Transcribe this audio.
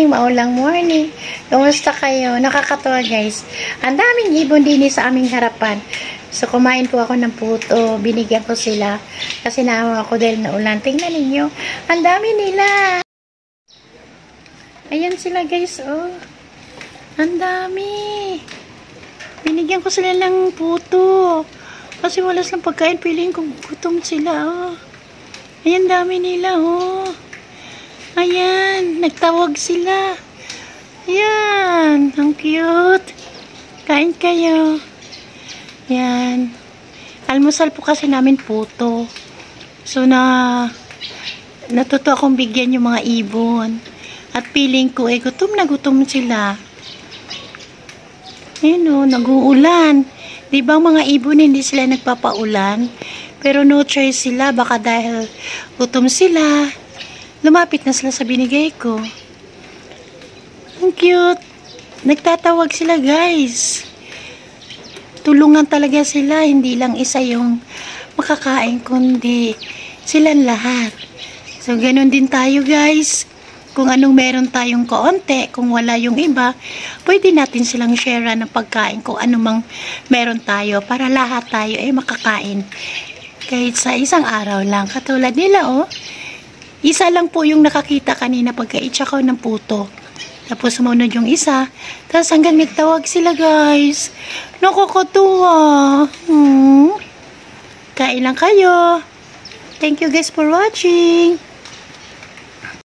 maulang morning. Kumusta kayo? Nakakatawa guys. Ang daming ibon din sa aming harapan. So kumain po ako ng puto. Binigyan ko sila. Kasi naawa ako dahil naulan. Tingnan ninyo. Ang dami nila. Ayan sila guys. Oh. Ang dami. Binigyan ko sila ng puto. Kasi wala silang pagkain. Piling kong gutom sila. Oh. Ayan dami nila. Oh. Ayan, nagtawag sila. Ayan, ang cute. Kain kayo. Ayan. Almusal po kasi namin puto. So, natuto akong bigyan yung mga ibon. At feeling ko, gutom na gutom sila. Ayan o, nag-uulan. Diba mga ibon, hindi sila nagpapaulan? Pero no choice sila, baka dahil gutom sila. Lumapit na sila sa binigay ko. Ang cute. Nagtatawag sila guys. Tulungan talaga sila. Hindi lang isa yung makakain, kundi silang lahat. So, ganun din tayo guys. Kung anong meron tayong kaunti, kung wala yung iba, pwede natin silang share ng pagkain kung anumang meron tayo para lahat tayo ay makakain. Kahit sa isang araw lang. Katulad nila oh. Isa lang po yung nakakita kanina pagka-itcha ko ng puto. Tapos sumunod yung isa. Tapos hanggang nagtawag sila guys. Nakakatuwa. Kain lang kayo. Thank you guys for watching.